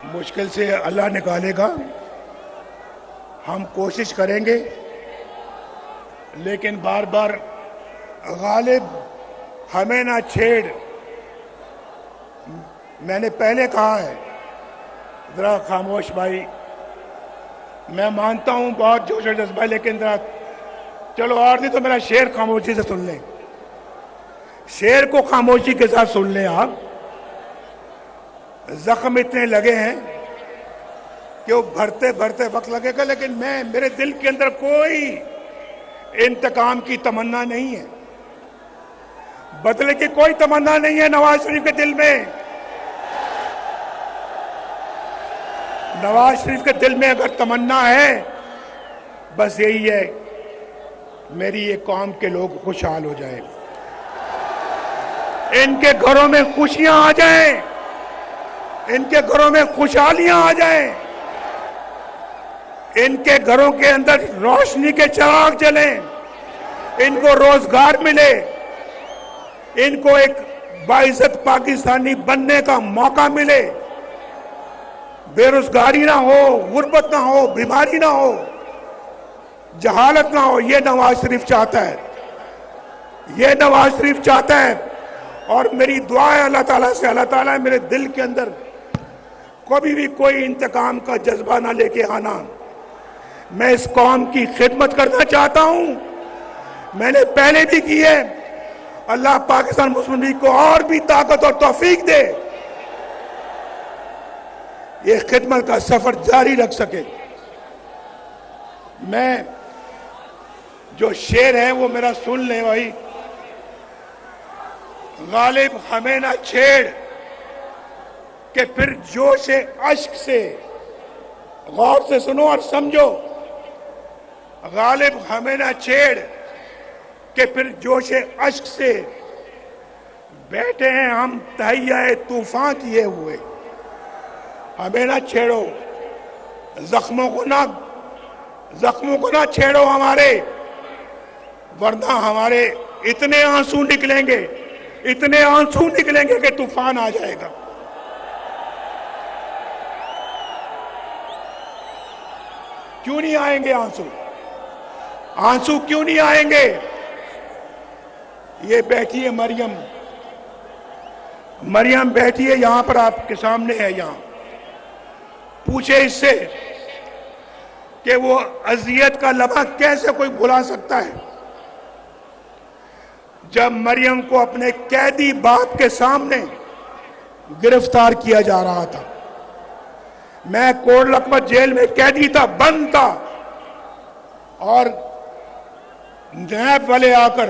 मुश्किल से अल्लाह निकालेगा। हम कोशिश करेंगे, लेकिन बार बार गालिब हमें ना छेड़। मैंने पहले कहा है, जरा खामोश भाई। मैं मानता हूं बहुत जोश और जज्बा, लेकिन जरा चलो और नहीं तो मेरा शेर खामोशी से सुन लें। शेर को खामोशी के साथ सुन लें आप। जख्म इतने लगे हैं कि वो भरते भरते वक्त लगेगा, लेकिन मेरे दिल के अंदर कोई इंतकाम की तमन्ना नहीं है, बदले की कोई तमन्ना नहीं है नवाज शरीफ के दिल में। नवाज शरीफ के दिल में अगर तमन्ना है, बस यही है, मेरी ये कौम के लोग खुशहाल हो जाए, इनके घरों में खुशियां आ जाएं, इनके घरों में खुशहालियां आ जाएं, इनके घरों के अंदर रोशनी के चिराग जलें, इनको रोजगार मिले, इनको एक बाइज्जत पाकिस्तानी बनने का मौका मिले, बेरोजगारी ना हो, गुर्बत ना हो, बीमारी ना हो, जहालत ना हो। ये नवाज शरीफ चाहता है, ये नवाज शरीफ चाहता है। और मेरी दुआ है अल्लाह ताला से, अल्लाह ताला मेरे दिल के अंदर कभी भी कोई इंतकाम का जज्बा ना लेके आना। मैं इस कौम की खिदमत करना चाहता हूं, मैंने पहले भी की है। अल्लाह पाकिस्तान मुस्लिम लीग को और भी ताकत और तौफीक दे, ये खिदमत का सफर जारी रख सके। मैं जो शेर है वो मेरा सुन ले भाई। गालिब हमें ना छेड़ कि फिर जोश अश्क से, गौर से सुनो और समझो। गालिब हमें ना छेड़ कि फिर जोश अश्क से बैठे हैं हम तहैया तूफान किए हुए। हमें ना छेड़ो, जख्मों को ना छेड़ो हमारे, वरना हमारे इतने आंसू निकलेंगे, इतने आंसू निकलेंगे कि तूफान आ जाएगा। क्यों नहीं आएंगे आंसू? आंसू क्यों नहीं आएंगे? ये बैठी है मरियम, मरियम बैठी है यहां पर, आपके सामने है। यहां पूछे इससे कि वो अजियत का लम्हा कैसे कोई भुला सकता है, जब मरियम को अपने कैदी बाप के सामने गिरफ्तार किया जा रहा था। मैं कोट लखपत जेल में कैदी था, बंद था, और नैब वाले आकर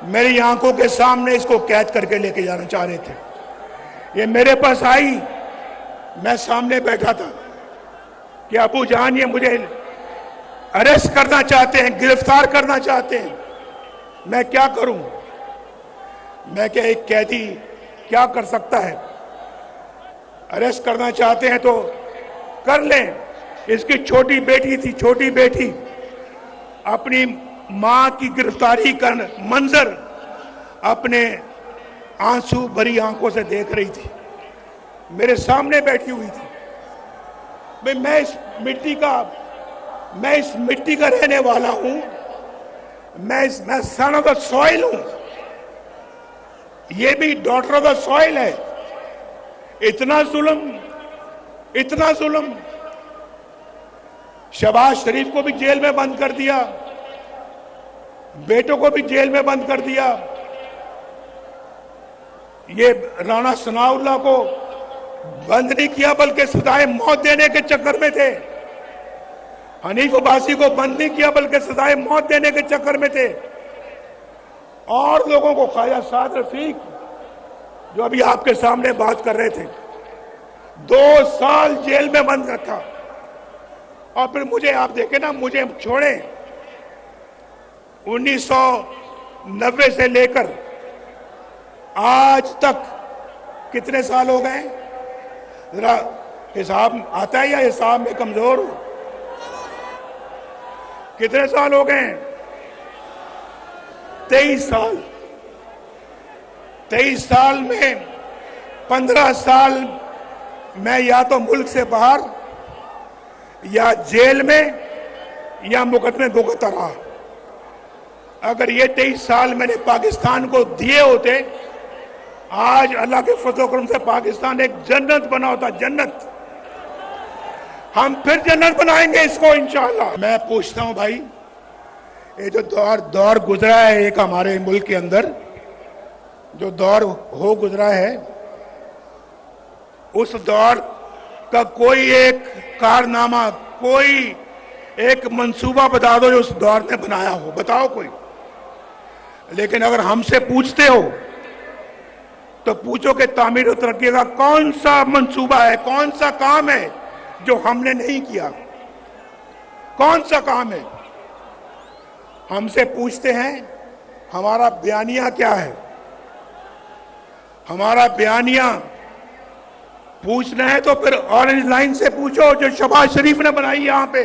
मेरी आंखों के सामने इसको कैद करके लेके जाना चाह रहे थे। ये मेरे पास आई, मैं सामने बैठा था कि अबू जान ये मुझे अरेस्ट करना चाहते हैं, गिरफ्तार करना चाहते हैं, मैं क्या करूं? मैं क्या, एक कैदी क्या कर सकता है? अरेस्ट करना चाहते हैं तो कर लें। इसकी छोटी बेटी थी, छोटी बेटी अपनी मां की गिरफ्तारी का मंजर अपने आंसू भरी आंखों से देख रही थी, मेरे सामने बैठी हुई थी। मैं इस मिट्टी का रहने वाला हूं, मैं सन ऑफ द सॉइल हूं, ये भी डॉटर ऑफ द सॉइल है। इतना जुल्म, इतना जुल्म। शहबाज शरीफ को भी जेल में बंद कर दिया, बेटों को भी जेल में बंद कर दिया। ये राणा सनाउल्लाह को बंद नहीं किया, बल्कि सजाए मौत देने के चक्कर में थे। हनीफ अब्बासी को बंद नहीं किया, बल्कि सजाए मौत देने के चक्कर में थे। और लोगों को, ख्वाजा साद रफीक जो अभी आपके सामने बात कर रहे थे, 2 साल जेल में बंद रखा। और फिर मुझे, आप देखें ना, मुझे छोड़े 1990 से लेकर आज तक कितने साल हो गए? जरा हिसाब आता है या हिसाब में कमजोर हो? कितने साल हो गए? 23 साल। 23 साल में 15 साल मैं या तो मुल्क से बाहर या जेल में या मुकदमे भुगतता रहा। अगर ये 23 साल मैंने पाकिस्तान को दिए होते, आज अल्लाह के फजल करम से पाकिस्तान एक जन्नत बना होता, जन्नत। हम फिर जन्नत बनाएंगे इसको इंशाअल्लाह। मैं पूछता हूं भाई, ये जो दौर गुजरा है एक हमारे मुल्क के अंदर, जो दौर हो गुजरा है, उस दौर का कोई एक कारनामा, कोई एक मंसूबा बता दो जो उस दौर ने बनाया हो, बताओ कोई। लेकिन अगर हमसे पूछते हो तो पूछो कि तामीर और तरक्की का कौन सा मंसूबा है, कौन सा काम है जो हमने नहीं किया, कौन सा काम है। हमसे पूछते हैं हमारा बयानिया क्या है। हमारा बयानिया पूछना है तो फिर ऑरेंज लाइन से पूछो जो शहबाज शरीफ ने बनाई यहां पे।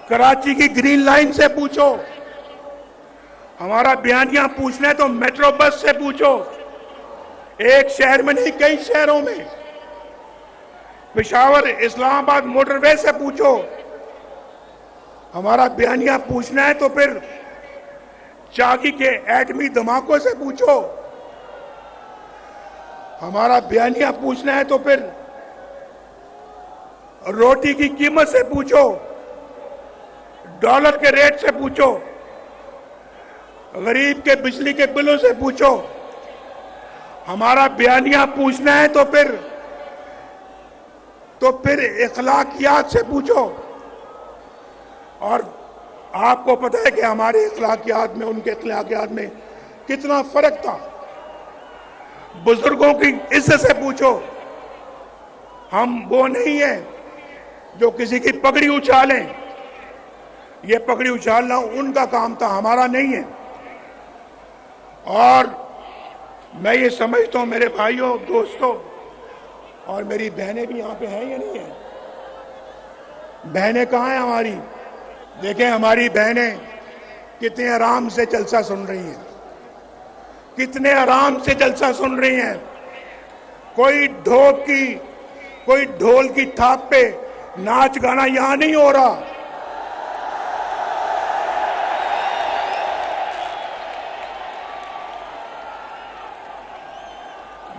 कराची की ग्रीन लाइन से पूछो। हमारा बयानिया पूछना है तो मेट्रो बस से पूछो, एक शहर में नहीं कई शहरों में। पेशावर इस्लामाबाद मोटरवे से पूछो। हमारा बयानिया पूछना है तो फिर चाकी के एटमी धमाकों से पूछो। हमारा बयानिया पूछना है तो फिर रोटी की कीमत से पूछो, डॉलर के रेट से पूछो, गरीब के बिजली के बिलों से पूछो। हमारा बयानिया पूछना है तो फिर इखलाकियात से पूछो। और आपको पता है कि हमारे इखलाकियात में उनके इखलाकियात में कितना फर्क था। बुजुर्गों की इज्जत से पूछो। हम वो नहीं है जो किसी की पगड़ी उछालें। ये पगड़ी उछालना उनका काम था, हमारा नहीं है। और मैं ये समझता हूं मेरे भाइयों, दोस्तों, और मेरी बहनें भी यहां पे हैं या नहीं है? बहनें कहां हैं हमारी? देखें हमारी बहनें कितने आराम से जलसा सुन रही हैं, कितने आराम से जलसा सुन रही हैं। कोई ढोल की थाप पे नाच गाना यहां नहीं हो रहा।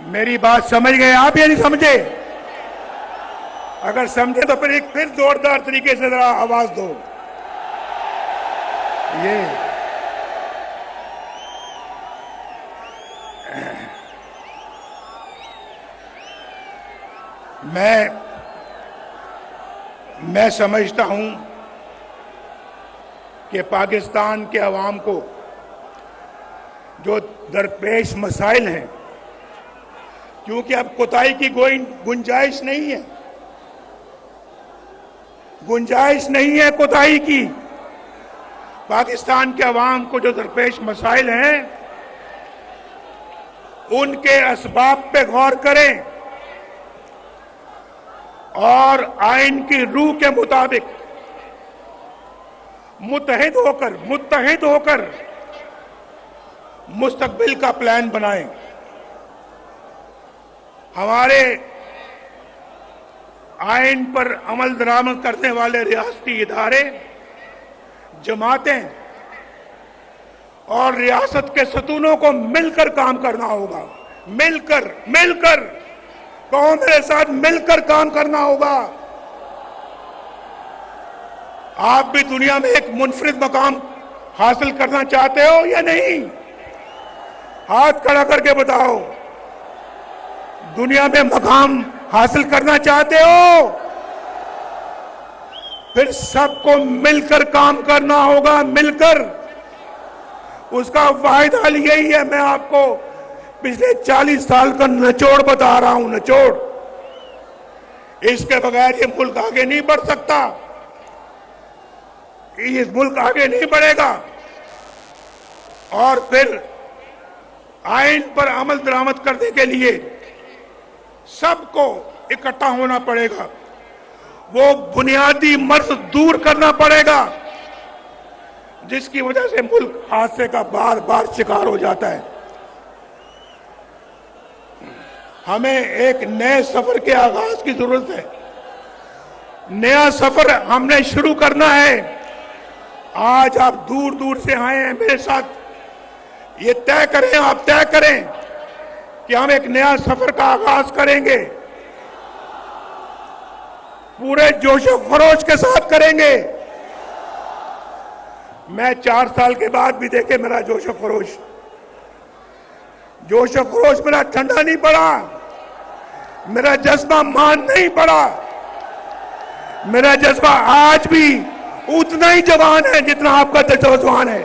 मेरी बात समझ गए आप या नहीं समझे? अगर समझे तो फिर जोरदार तरीके से जरा आवाज दो। ये मैं समझता हूं कि पाकिस्तान के अवाम को जो दरपेश मसाइल हैं, क्योंकि अब कोताही की कोई गुंजाइश नहीं है, गुंजाइश नहीं है कोताही की। पाकिस्तान के अवाम को जो दरपेश मसाइल हैं उनके असबाब पे गौर करें और आइन की रूह के मुताबिक मुत्तहिद होकर मुस्तकबिल का प्लान बनाएं। हमारे आइन पर अमल दरामद करने वाले रियासती इदारे, जमातें और रियासत के सतूनों को मिलकर काम करना होगा। मिलकर कहो मेरे साथ, मिलकर काम करना होगा। आप भी दुनिया में एक मुनफरिद मकाम हासिल करना चाहते हो या नहीं? हाथ खड़ा करके बताओ। दुनिया में मकाम हासिल करना चाहते हो? फिर सबको मिलकर काम करना होगा, मिलकर। उसका वाहिद हल यही है। मैं आपको पिछले 40 साल का निचोड़ बता रहा हूं, निचोड़। इसके बगैर ये मुल्क आगे नहीं बढ़ सकता, ये मुल्क आगे नहीं बढ़ेगा। और फिर आइन पर अमल दरामद करने के लिए सबको इकट्ठा होना पड़ेगा। वो बुनियादी मर्ज दूर करना पड़ेगा जिसकी वजह से मुल्क हादसे का बार बार शिकार हो जाता है। हमें एक नए सफर के आगाज की जरूरत है। नया सफर हमने शुरू करना है। आज आप दूर दूर से आए हैं मेरे साथ, ये तय करें, आप तय करें कि हम एक नया सफर का आगाज करेंगे, पूरे जोशो खरोश के साथ करेंगे। मैं 4 साल के बाद भी देखे मेरा जोशो खरोश मेरा ठंडा नहीं पड़ा, मेरा जज्बा मान नहीं पड़ा। मेरा जज्बा आज भी उतना ही जवान है जितना आपका जज्बा जवान है।